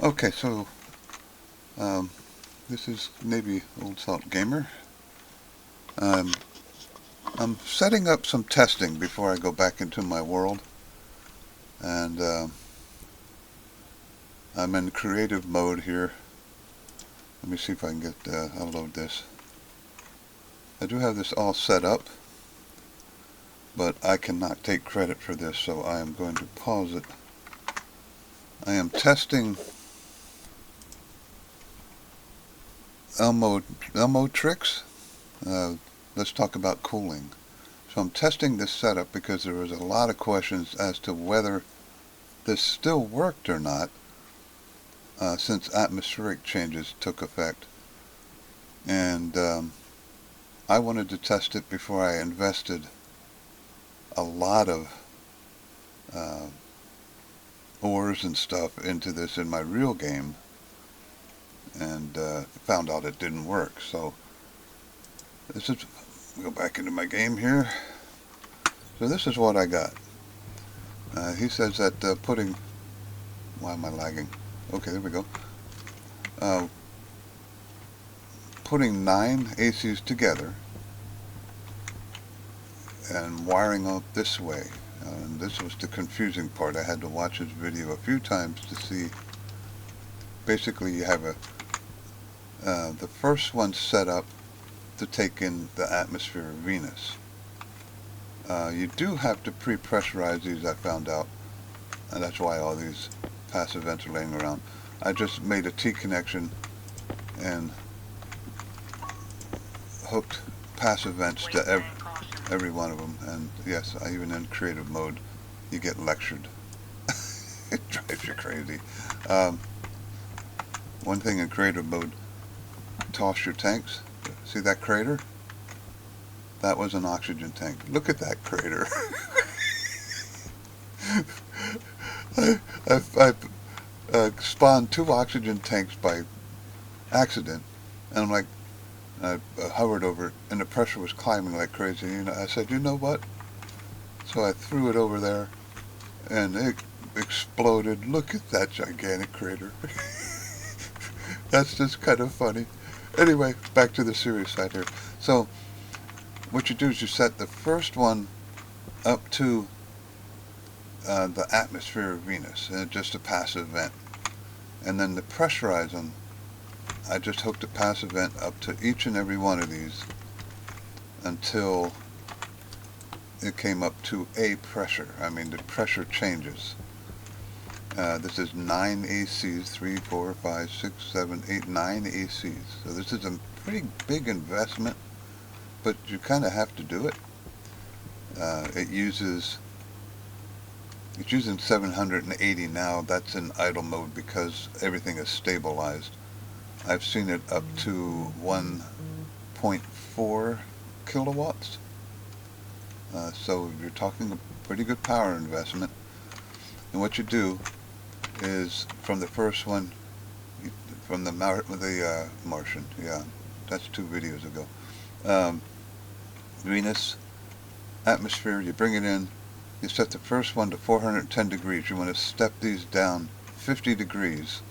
Okay, so um, this is Navy Old Salt Gamer. Um, I'm setting up some testing before I go back into my world, and I'm in creative mode here. Let me see if I can I'll load this. I do have this all set up, but I cannot take credit for this, so I am going to pause it. I am testing Elmotrix. Let's talk about cooling. So I'm testing this setup because there was a lot of questions as to whether this still worked or not since atmospheric changes took effect. And I wanted to test it before I invested a lot of uh, ores and stuff into this in my real game, and found out it didn't work. So this is, go back into my game here. So this is what I got. He says that putting, why am I lagging? Okay, there we go. Putting 9 ACs together and wiring up this way. And this was the confusing part. I had to watch this video a few times to see. Basically, you have the first one set up to take in the atmosphere of Venus. You do have to pre-pressurize these, I found out, and that's why all these passive vents are laying around. I just made a T connection and hooked passive vents to every one of them, and yes, even in creative mode, you get lectured. It drives you crazy. One thing in creative mode, toss your tanks. See that crater? That was an oxygen tank. Look at that crater. I spawned 2 oxygen tanks by accident, and I'm like, I hovered over it, and the pressure was climbing like crazy. I said, you know what? So I threw it over there, and it exploded. Look at that gigantic crater. That's just kind of funny. Anyway, back to the serious side here. So what you do is you set the first one up to the atmosphere of Venus, and just a passive vent. And then to pressurize them, I just hooked a passive vent up to each and every one of these until it came up to a pressure. I mean, the pressure changes. This is 9 ACs, 3, 4, 5, 6, 7, 8, 9 ACs. So this is a pretty big investment, but you kind of have to do it. It's using 780 now. That's in idle mode because everything is stabilized. I've seen it up to 1.4 kilowatts. So you're talking a pretty good power investment. And what you do is, from the first one, from the Martian, yeah, that's 2 videos ago. Venus, atmosphere, you bring it in, you set the first one to 410 degrees. You want to step these down 50 degrees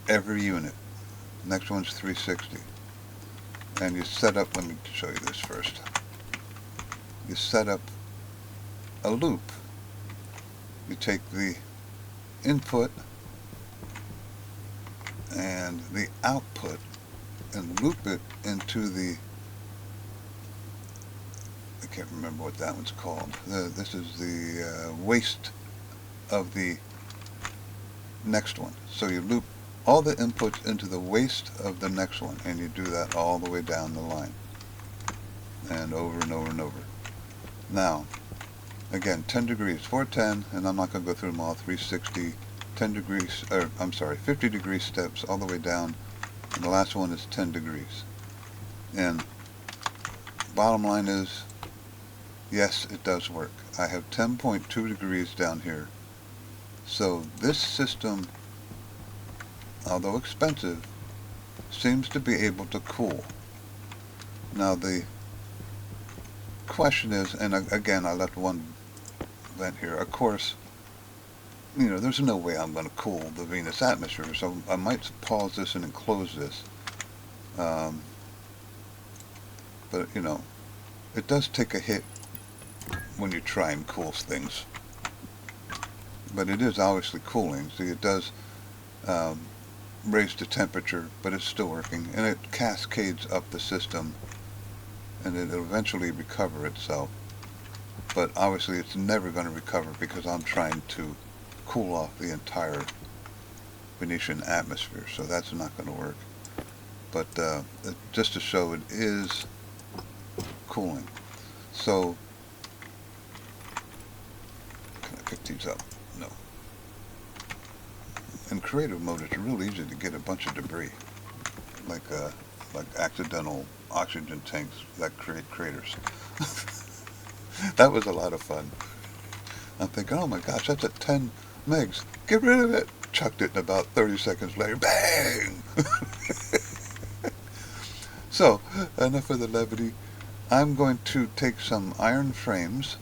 every unit. Next one's 360. And you set up, let me show you this first. You set up a loop. You take the input and the output and loop it into the, I can't remember what that one's called. This is the waste of the next one. So you loop all the inputs into the waste of the next one, and you do that all the way down the line, and over and over and over. Now, again, 10 degrees, 410, and I'm not going to go through them all, 360, 10 degrees, or I'm sorry, 50 degree steps all the way down, and the last one is 10 degrees. And bottom line is, yes, it does work. I have 10.2 degrees down here. So this system, although expensive, seems to be able to cool. Now the question is, and again I left one vent here, of course there's no way I'm going to cool the Venus atmosphere, so I might pause this and enclose this. Um, but, it does take a hit when you try and cool things. But it is obviously cooling. See, it does um, raise the temperature, but it's still working. And it cascades up the system, and it'll eventually recover itself. But obviously it's never going to recover because I'm trying to cool off the entire Venetian atmosphere, so that's not going to work. But just to show it is cooling. So, can I pick these up? No. In creative mode, it's real easy to get a bunch of debris, like accidental oxygen tanks that create craters. That was a lot of fun. I'm thinking, oh my gosh, that's at 10 megs. Get rid of it. Chucked it, and about 30 seconds later, bang! So, enough of the levity. I'm going to take some iron frames,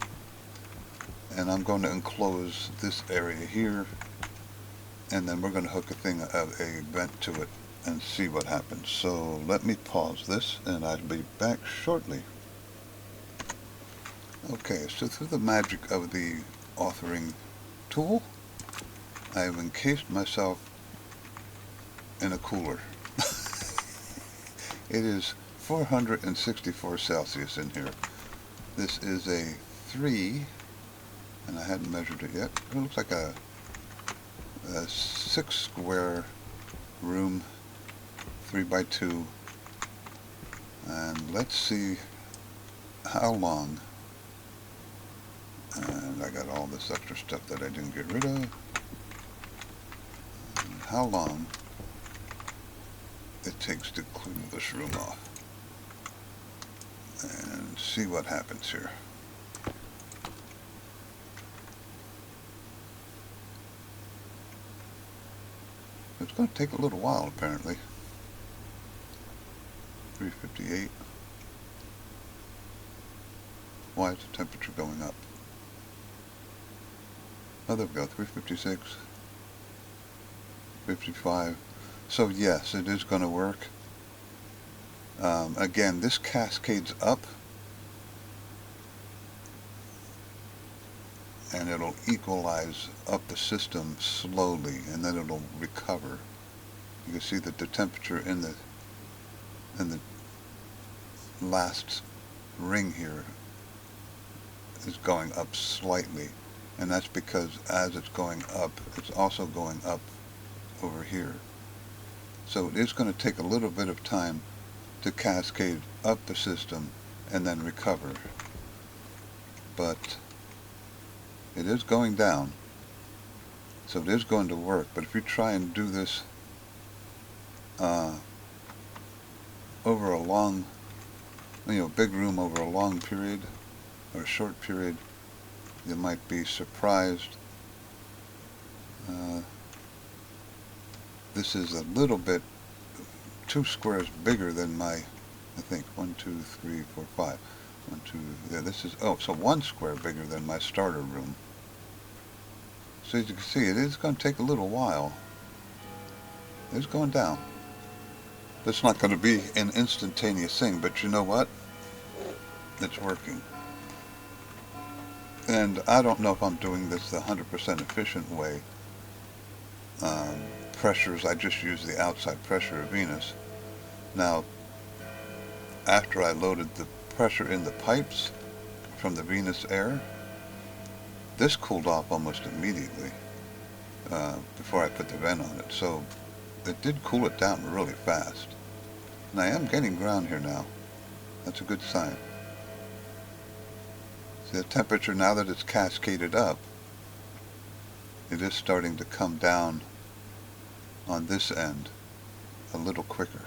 and I'm going to enclose this area here, and then we're going to hook a vent to it and see what happens. So let me pause this, and I'll be back shortly. Okay, so through the magic of the authoring tool, I have encased myself in a cooler. It is 464 Celsius in here. This is a 3, and I hadn't measured it yet. It looks like a 6 square room, 3 by 2, and let's see how long. And I got all this extra stuff that I didn't get rid of. And how long it takes to clean this room off. And see what happens here. It's going to take a little while, apparently. 358. Why is the temperature going up? Oh, there we go, 356, 55. So yes, it is going to work. Again, this cascades up, and it'll equalize up the system slowly, and then it'll recover. You can see that the temperature in the last ring here is going up slightly. And that's because as it's going up, it's also going up over here. So it is going to take a little bit of time to cascade up the system and then recover. But it is going down. So it is going to work. But if you try and do this over a long, big room over a long period or a short period, you might be surprised. This is a little bit, 2 squares bigger than my, I think, 1, 2, 3, 4, 5. 1, 2, yeah, this is, so 1 square bigger than my starter room. So as you can see, it is going to take a little while. It's going down. It's not going to be an instantaneous thing, but you know what? It's working. And I don't know if I'm doing this the 100% efficient way. Pressures, I just use the outside pressure of Venus. Now, after I loaded the pressure in the pipes from the Venus air, this cooled off almost immediately before I put the vent on it. So it did cool it down really fast. And I am getting ground here now. That's a good sign. The temperature, now that it's cascaded up, it is starting to come down on this end a little quicker.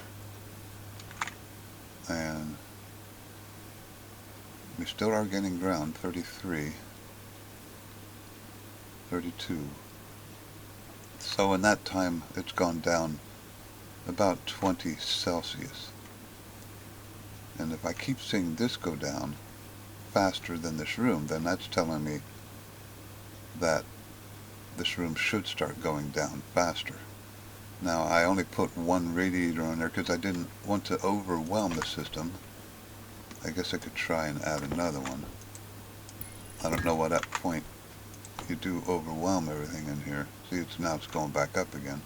And we still are getting ground, 33, 32. So in that time, it's gone down about 20 Celsius. And if I keep seeing this go down faster than this room, then that's telling me that the this room should start going down faster. Now, I only put one radiator on there because I didn't want to overwhelm the system. I guess I could try and add another one. I don't know what at point you do overwhelm everything in here. See, it's going back up again.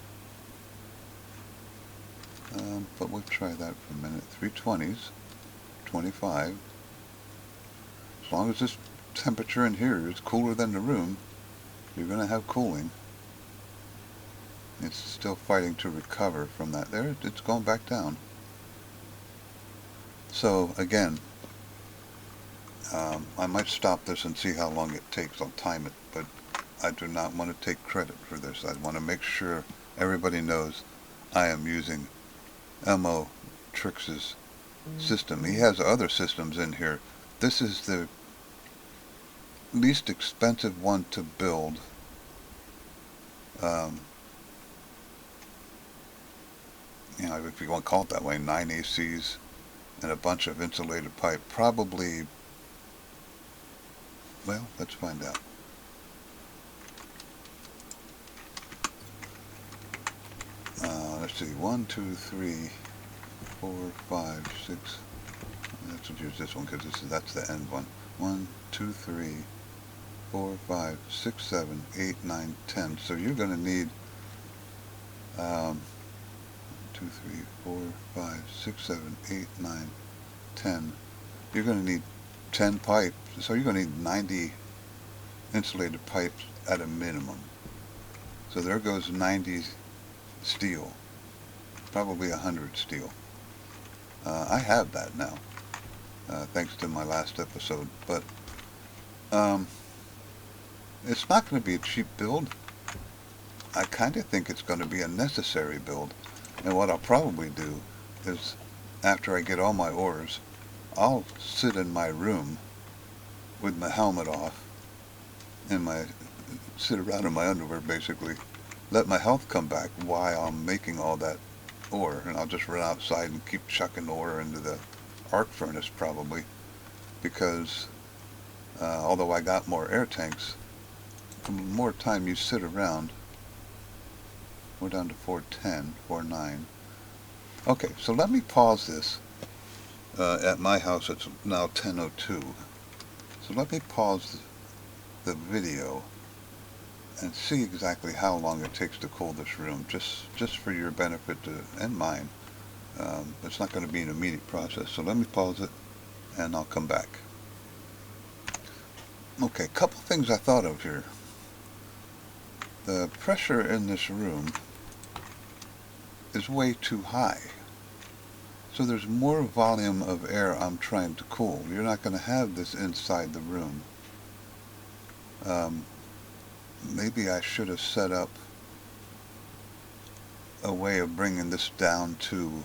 But we'll try that for a minute. 320s, 25. As long as this temperature in here is cooler than the room, you're going to have cooling. It's still fighting to recover from that. There, it's going back down. So, again, I might stop this and see how long it takes. I'll time it, but I do not want to take credit for this. I want to make sure everybody knows I am using Elmotrix's system. He has other systems in here. This is the least expensive one to build. You know, if you want to call it that way, 9 ACs and a bunch of insulated pipe. Probably, well, let's find out. Let's see, 1, 2, 3, 4, 5, 6. Let's use this one because that's the end one. 1, 2, 3, 4, 5, 6, 7, 8, 9, 10. So you're going to need 2, 3, 4, 5, 6, 7, 8, 9, 10. You're going to need 10 pipes. So you're going to need 90 insulated pipes at a minimum. So there goes 90 steel. Probably 100 steel. I have that now, thanks to my last episode. But it's not going to be a cheap build. I kind of think it's going to be a necessary build. And what I'll probably do is, after I get all my ores, I'll sit in my room with my helmet off and sit around in my underwear basically, let my health come back while I'm making all that ore, and I'll just run outside and keep chucking ore into the arc furnace probably, because although I got more air tanks, the more time you sit around. We're down to 410, 49. Okay, so let me pause this. At my house it's now 10:02. So let me pause the video and see exactly how long it takes to cool this room, just for your benefit and mine. It's not going to be an immediate process, so let me pause it and I'll come back. Okay, a couple things I thought of here. The pressure in this room is way too high. So there's more volume of air I'm trying to cool. You're not going to have this inside the room. Maybe I should have set up a way of bringing this down to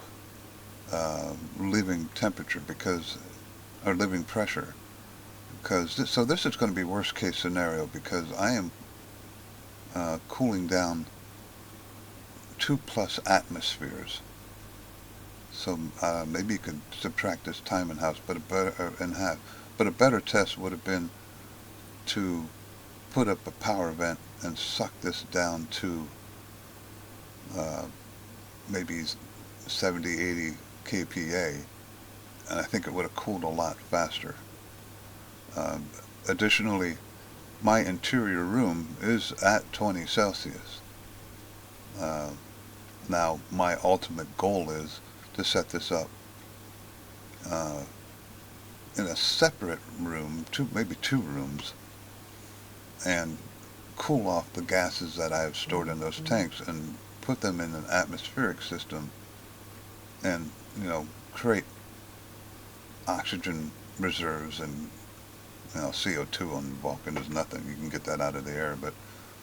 living temperature, or living pressure, because this is going to be worst case scenario, because I am cooling down 2+ atmospheres. So maybe you could subtract this time in house, but in half. But a better test would have been to put up a power vent and suck this down to maybe 70, 80 kPa, and I think it would have cooled a lot faster. Additionally, my interior room is at 20 Celsius. Now, my ultimate goal is to set this up in a separate room, maybe two rooms, and cool off the gases that I have stored in those tanks and put them in an atmospheric system, and create oxygen reserves. And CO2 on Vulcan is nothing. You can get that out of the air, but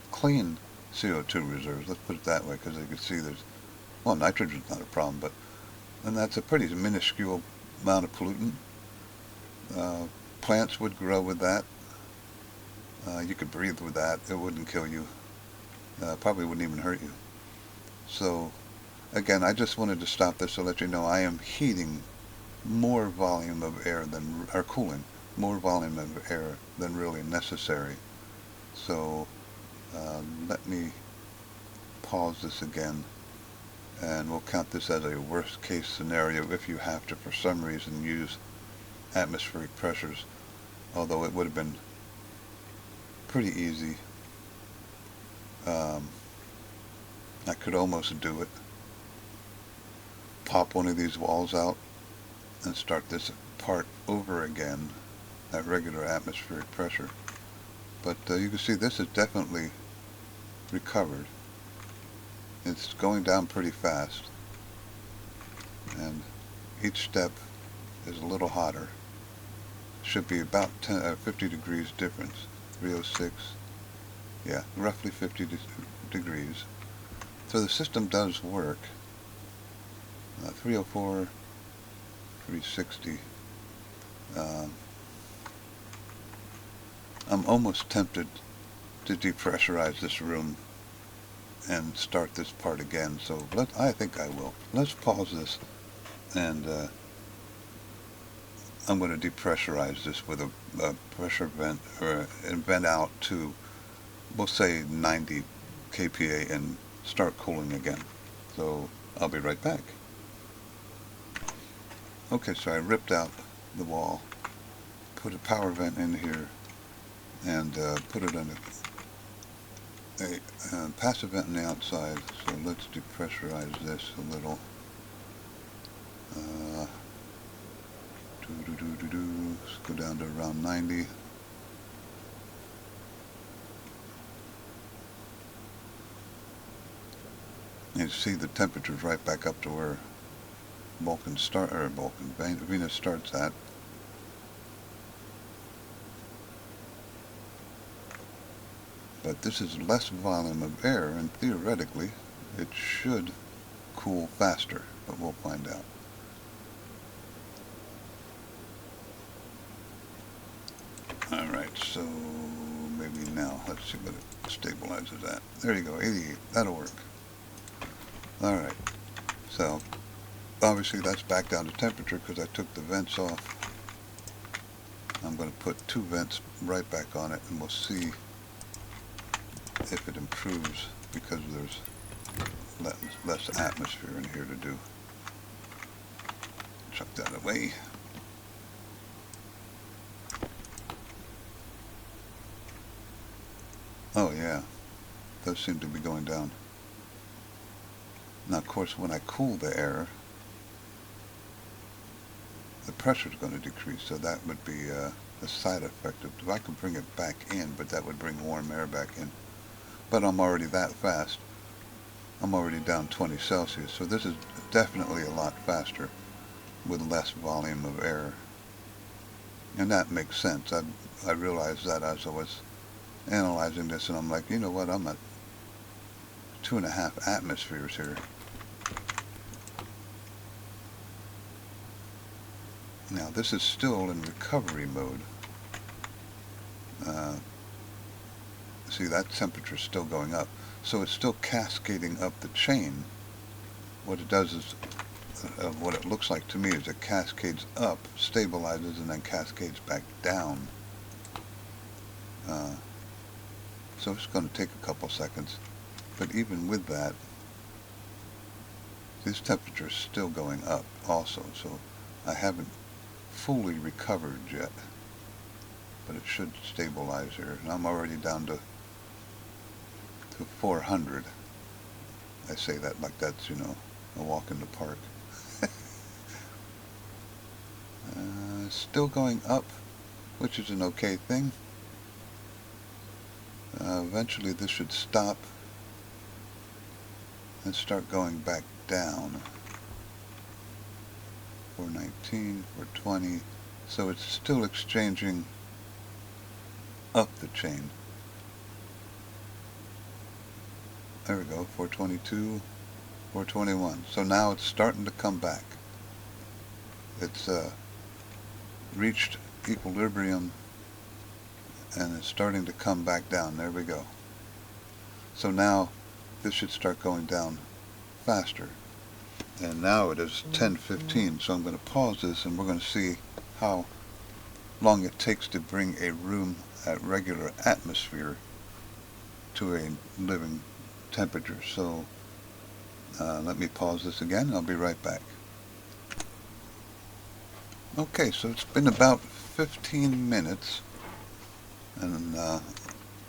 clean CO2 reserves, let's put it that way, because you can see nitrogen's not a problem, and that's a pretty minuscule amount of pollutant. Plants would grow with that. You could breathe with that. It wouldn't kill you. Probably wouldn't even hurt you. So, again, I just wanted to stop this to let you know I am heating more volume of air or cooling more volume of air than really necessary. So, Let me pause this again, and we'll count this as a worst case scenario if you have to, for some reason, use atmospheric pressures, although it would have been pretty easy. I could almost do it. Pop one of these walls out and start this part over again at regular atmospheric pressure. But you can see this is definitely recovered. It's going down pretty fast, and each step is a little hotter. Should be about 50 degrees difference. 306, yeah, roughly 50 degrees. So the system does work. 304, 360. I'm almost tempted to depressurize this room and start this part again, so I think I will. Let's pause this, and I'm going to depressurize this with a pressure vent, or a vent out to, we'll say 90 kPa, and start cooling again. So I'll be right back. Okay, so I ripped out the wall, put a power vent in here, and put it on a passive vent on the outside. So let's depressurize this a little. Let's go down to around 90. You see the temperature's right back up to where Venus starts at. But this is less volume of air, and theoretically it should cool faster, but we'll find out. Alright, so maybe now, let's see what it stabilizes at. There you go, 88, that'll work. Alright, so obviously that's back down to temperature because I took the vents off. I'm going to put two vents right back on it, and we'll see if it improves because there's less atmosphere in here to do. Chuck that away. Oh yeah, those seem to be going down. Now of course when I cool the air, the pressure is going to decrease, so that would be a side effect of, if I could bring it back in, but that would bring warm air back in. But I'm already that fast. I'm already down 20 Celsius, so this is definitely a lot faster with less volume of air. And that makes sense. I realized that as I was analyzing this, and I'm like, you know what, I'm at 2.5 atmospheres here. Now this is still in recovery mode. See, that temperature is still going up, so it's still cascading up the chain. What it does is, what it looks like to me is it cascades up, stabilizes, and then cascades back down. So it's going to take a couple seconds, but even with that, this temperature is still going up also, so I haven't fully recovered yet, but it should stabilize here. And I'm already down to 400. I say that like that's, you know, a walk in the park. Still going up, which is an okay thing. Eventually this should stop and start going back down. 419, 420, so it's still exchanging up the chain. There we go, 422, 421. So now it's starting to come back. It's reached equilibrium and it's starting to come back down. There we go. So now this should start going down faster. And now it is 10:15, so I'm going to pause this and we're going to see how long it takes to bring a room at regular atmosphere to a living temperature. So let me pause this again and I'll be right back. Okay, so it's been about 15 minutes and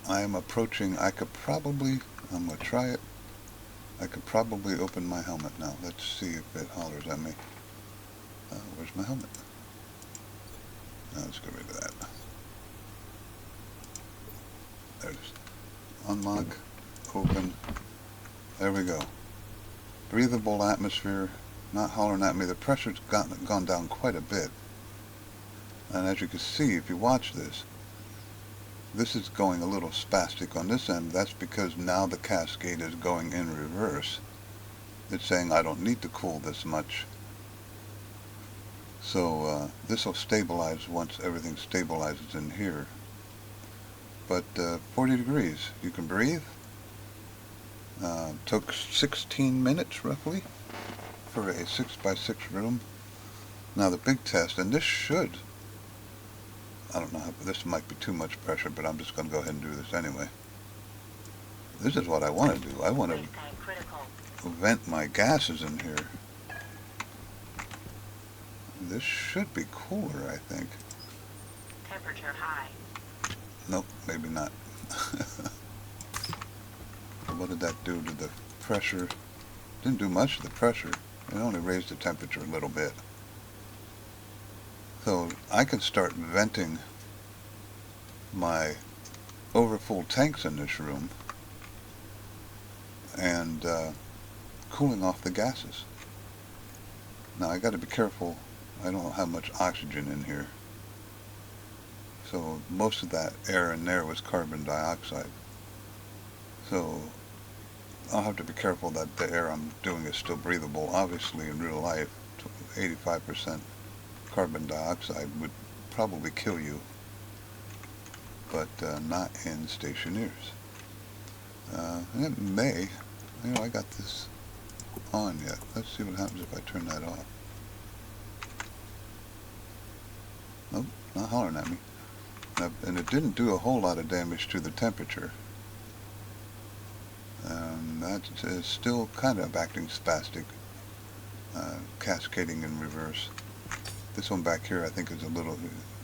I am approaching, I'm going to try it. I could probably open my helmet now. Let's see if it hollers at me. Where's my helmet? Now let's get rid of that. There it is. Unlock, open. There we go. Breathable atmosphere, not hollering at me. The pressure's gone down quite a bit. And as you can see, if you watch this, this is going a little spastic on this end. That's because now the cascade is going in reverse. It's saying I don't need to cool this much. So this will stabilize once everything stabilizes in here. But 40 degrees, you can breathe. Took 16 minutes roughly for a 6x6 room. Now the big test, and this should, I don't know how, this might be too much pressure, but I'm just going to go ahead and do this anyway. This is what I want to do. I want to vent my gases in here. This should be cooler, I think. Temperature high. Nope, maybe not. What did that do to the pressure? Didn't do much to the pressure. It only raised the temperature a little bit. So I can start venting my overfull tanks in this room and cooling off the gases. Now I got to be careful. I don't have much oxygen in here. So most of that air in there was carbon dioxide. So I'll have to be careful that the air I'm doing is still breathable. Obviously in real life, 85% carbon dioxide would probably kill you, but not in Staioneers. It may, I got this on yet. Let's see what happens if I turn that off. Nope, not hollering at me. And it didn't do a whole lot of damage to the temperature. That is still kind of acting spastic, cascading in reverse. This one back here I think is a little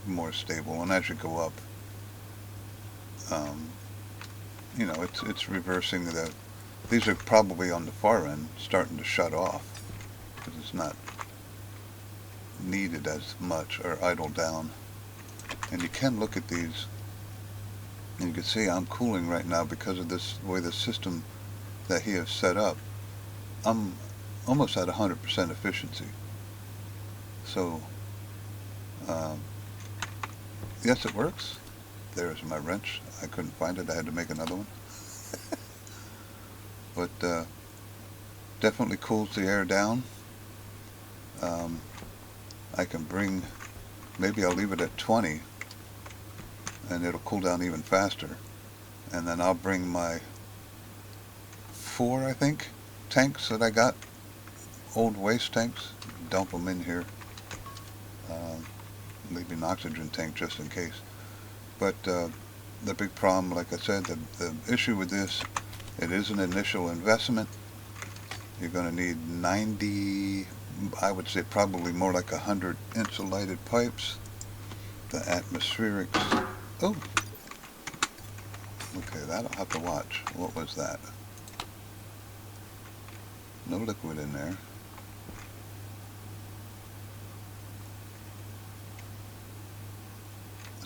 more stable, and as you go up, it's reversing the, these are probably on the far end starting to shut off because it's not needed as much or idle down. And you can look at these and you can see I'm cooling right now because of this way the system that he has set up. I'm almost at 100% efficiency. So yes, it works. There's my wrench. I couldn't find it. I had to make another one. But definitely cools the air down. I can bring, maybe I'll leave it at 20 and it'll cool down even faster. And then I'll bring my 4, I think, tanks that I got, old waste tanks, dump them in here. Maybe an oxygen tank just in case. But the big problem, like I said, the issue with this, it is an initial investment. You're going to need 90, I would say probably more like 100 insulated pipes. The atmospherics, oh, okay, that I'll have to watch. What was that? No liquid in there.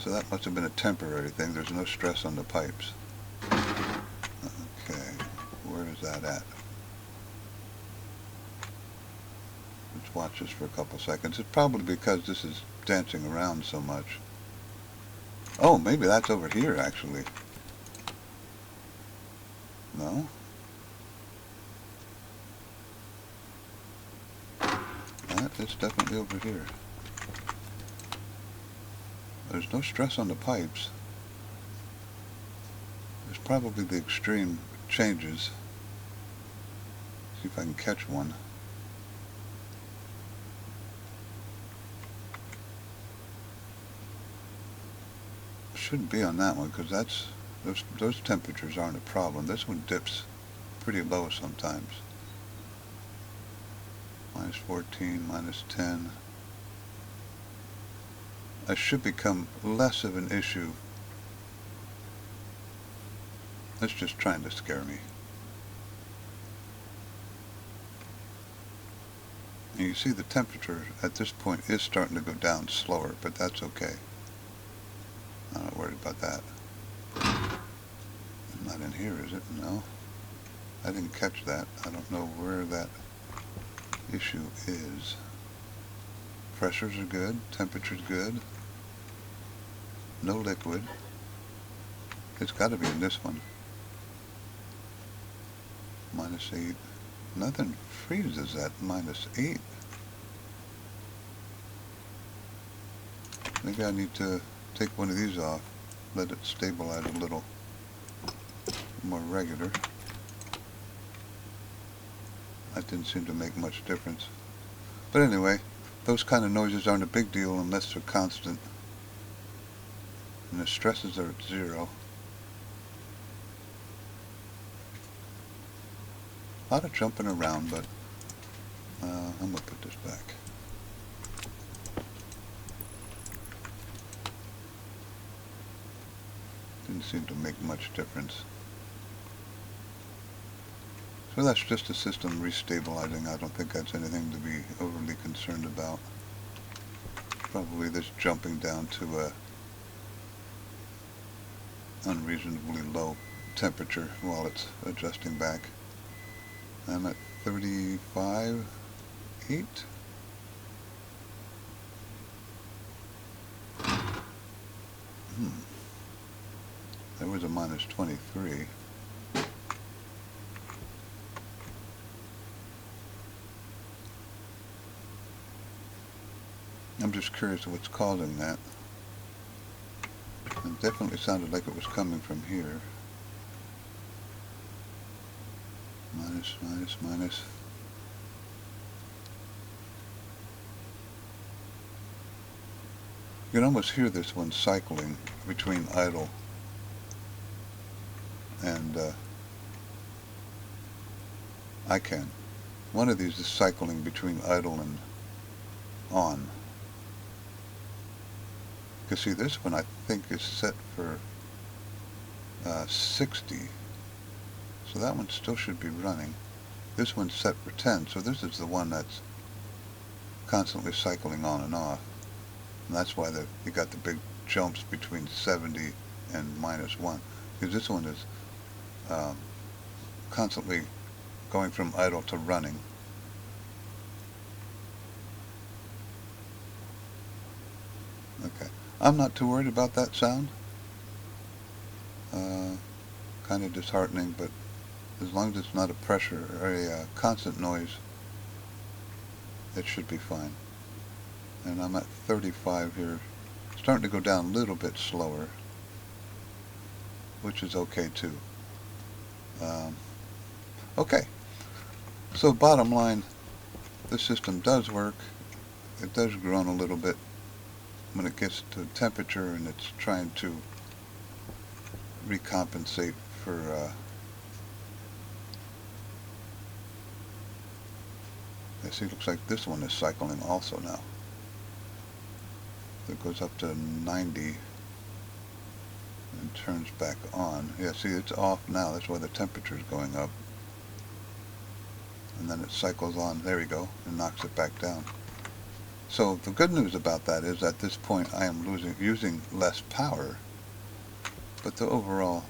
So that must have been a temporary thing. There's no stress on the pipes. Okay, where is that at? Let's watch this for a couple seconds. It's probably because this is dancing around so much. Oh, maybe that's over here actually. No? That is definitely over here. There's no stress on the pipes. There's probably the extreme changes. See if I can catch one. Shouldn't be on that one because that's Those temperatures aren't a problem. This one dips pretty low sometimes. Minus 14, minus 10. It should become less of an issue. It's just trying to scare me. And you see the temperature at this point is starting to go down slower, but that's okay. I'm not worried about that. Not in here, is it? No. I didn't catch that. I don't know where that issue is. Pressures are good. Temperature's good. No liquid. It's got to be in this one. Minus 8. Nothing freezes at minus 8. Maybe I need to take one of these off. Let it stabilize a little more regular. That didn't seem to make much difference. But anyway, those kind of noises aren't a big deal unless they're constant. And the stresses are at 0. A lot of jumping around, but I'm going to put this back. Didn't seem to make much difference. So that's just the system restabilizing. I don't think that's anything to be overly concerned about. Probably this jumping down to a unreasonably low temperature while it's adjusting back. I'm at 35.8. There was a minus 23. I'm just curious what's causing that. It definitely sounded like it was coming from here. Minus, minus, minus. You can almost hear this one cycling between idle and I can. One of these is cycling between idle and on. Because see, this one I think is set for 60. So that one still should be running. This one's set for 10, so this is the one that's constantly cycling on and off. And that's why you got the big jumps between 70 and minus 1. Because this one is constantly going from idle to running. Okay. I'm not too worried about that sound. Kind of disheartening, but as long as it's not a pressure or a constant noise, it should be fine. And I'm at 35 here. Starting to go down a little bit slower, which is okay too. Okay, so bottom line, the system does work. It does groan a little bit when it gets to temperature and it's trying to recompensate for I see, it looks like this one is cycling also now. It goes up to 90 and turns back on. Yeah, see, it's off now. That's why the temperature is going up. And then it cycles on, there we go, and knocks it back down. So the good news about that is at this point I am using less power, but the overall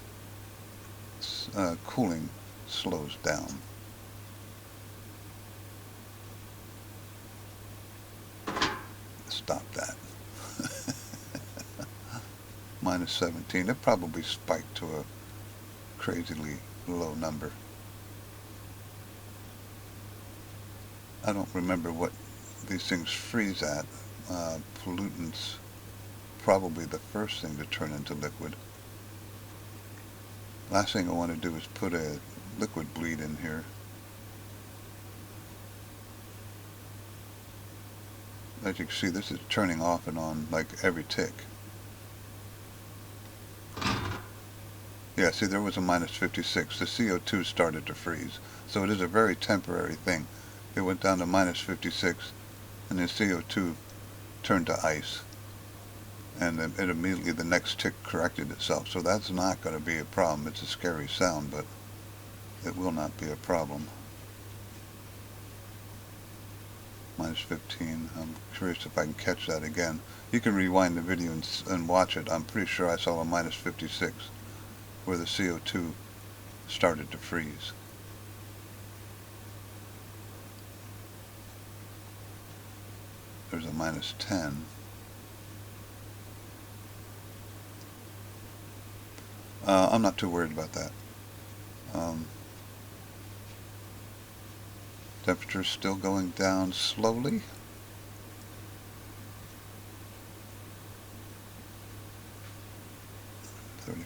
cooling slows down. Stop that. Minus 17. It probably spiked to a crazily low number. I don't remember what these things freeze at. Pollutants, probably the first thing to turn into liquid. Last thing I want to do is put a liquid bleed in here. As you can see, this is turning off and on like every tick. Yeah, see, there was a minus 56. The CO2 started to freeze. So it is a very temporary thing. It went down to minus 56, and the CO2 turned to ice. And then it immediately, the next tick corrected itself. So that's not going to be a problem. It's a scary sound, but it will not be a problem. Minus 15. I'm curious if I can catch that again. You can rewind the video and watch it. I'm pretty sure I saw a minus 56 where the CO2 started to freeze. There's a minus 10. I'm not too worried about that. Temperature's still going down slowly.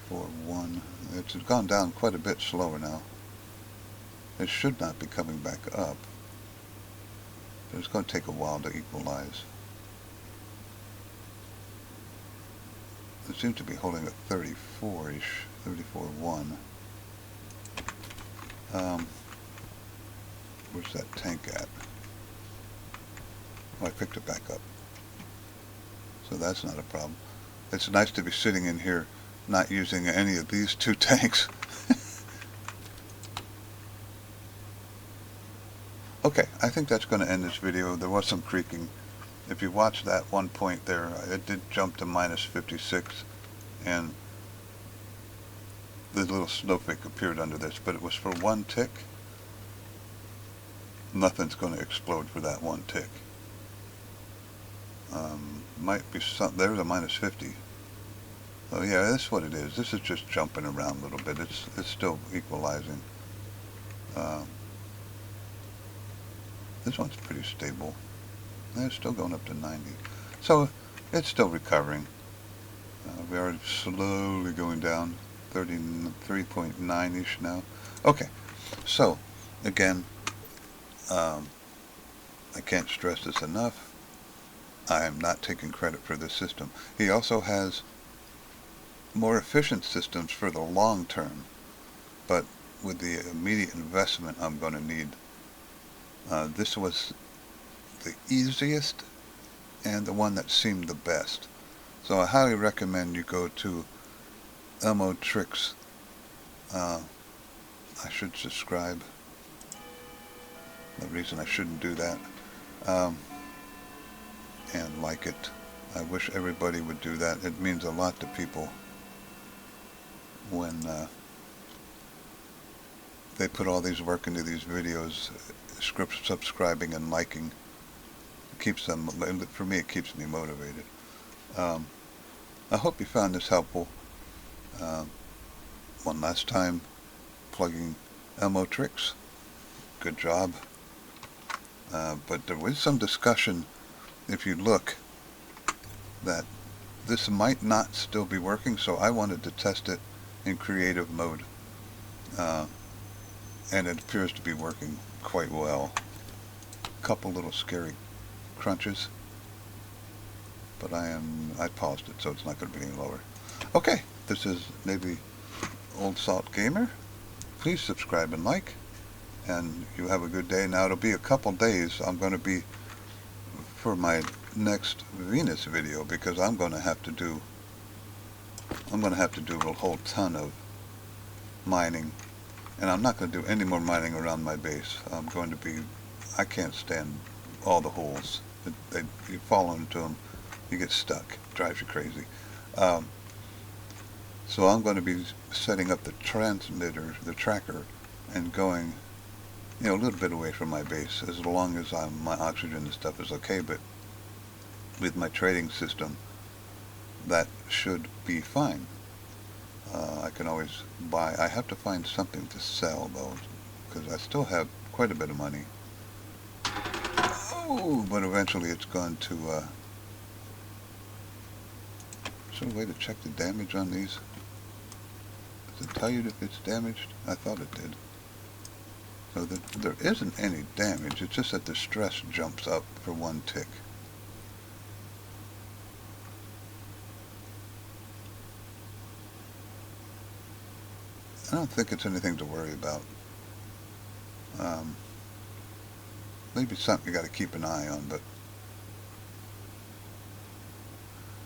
.1. It's gone down quite a bit slower now. It should not be coming back up. But it's going to take a while to equalize. It seems to be holding at 34-ish, 34.1. Where's that tank at? Oh, I picked it back up. So that's not a problem. It's nice to be sitting in here not using any of these two tanks. Okay, I think that's going to end this video. There was some creaking. If you watch that one point there, it did jump to minus 56, and the little snowflake appeared under this, but it was for one tick. Nothing's going to explode for that one tick. Might be some. There's a minus 50. Oh yeah, that's what it is. This is just jumping around a little bit. It's still equalizing. This one's pretty stable. It's still going up to 90. So it's still recovering. We are slowly going down. 33.9-ish now. Okay, so again, I can't stress this enough. I am not taking credit for this system. He also has more efficient systems for the long term, but with the immediate investment I'm going to need, this was the easiest and the one that seemed the best. So I highly recommend you go to Elmotrix. I should subscribe. No reason I shouldn't do that. And like it. I wish everybody would do that. It means a lot to people when they put all these work into these videos, subscribing and liking. It keeps them, for me, it keeps me motivated. I hope you found this helpful. One last time, plugging Elmotrix. Good job. But there was some discussion, if you look, that this might not still be working, so I wanted to test it in creative mode. And it appears to be working quite well. Couple little scary crunches, but I paused it, so it's not going to be any lower. Okay, this is Navy Old Salt Gamer. Please subscribe and like, and you have a good day. Now it'll be a couple days. I'm going to be for my next Venus video, because I'm going to have to do a whole ton of mining, and I'm not going to do any more mining around my base. I can't stand all the holes. You fall into them, you get stuck. It drives you crazy. So I'm going to be setting up the transmitter, the tracker, and going, a little bit away from my base, as long as my oxygen and stuff is okay. But with my trading system, that should be fine. I can always buy. I have to find something to sell, though, because I still have quite a bit of money. Oh, but eventually it's going to... is there a way to check the damage on these? Does it tell you if it's damaged? I thought it did. So there isn't any damage. It's just that the stress jumps up for one tick. I don't think it's anything to worry about. Maybe something you got to keep an eye on, but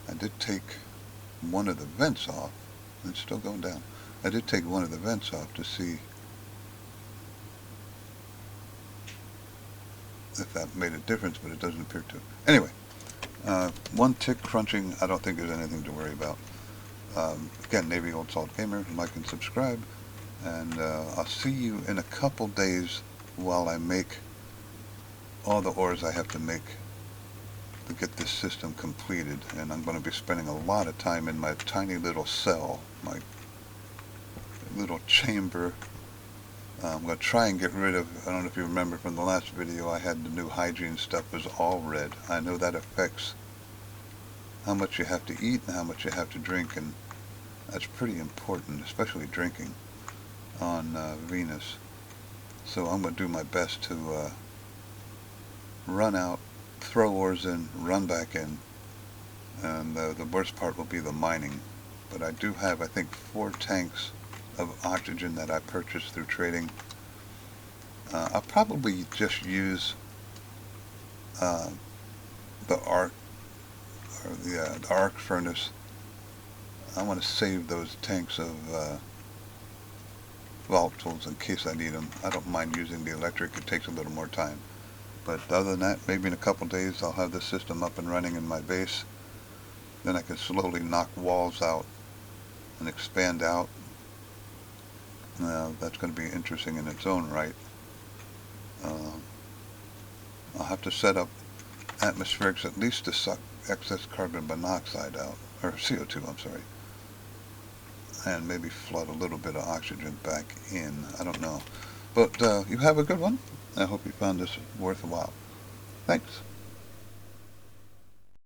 I did take one of the vents off. It's still going down. I did take one of the vents off to see if that made a difference, but it doesn't appear to. Anyway, one tick crunching, I don't think there's anything to worry about. Again, Navy Old Salt Gamer, like and subscribe, and I'll see you in a couple days while I make all the ores I have to make to get this system completed. And I'm going to be spending a lot of time in my tiny little cell, my little chamber. I'm going to try and get rid of, I don't know if you remember from the last video, I had the new hygiene stuff was all red. I know that affects how much you have to eat and how much you have to drink, and that's pretty important, especially drinking on Venus. So I'm going to do my best to run out, throw ores in, run back in, and the worst part will be the mining. But I do have, I think, 4 tanks of oxygen that I purchased through trading. I'll probably just use the arc, or the arc furnace. I want to save those tanks of volatiles in case I need them. I don't mind using the electric, it takes a little more time. But other than that, maybe in a couple days I'll have the system up and running in my base. Then I can slowly knock walls out and expand out. That's going to be interesting in its own right. I'll have to set up atmospherics at least to suck excess carbon monoxide out, or CO2, I'm sorry, and maybe flood a little bit of oxygen back in. I don't know. But you have a good one. I hope you found this worthwhile. Thanks.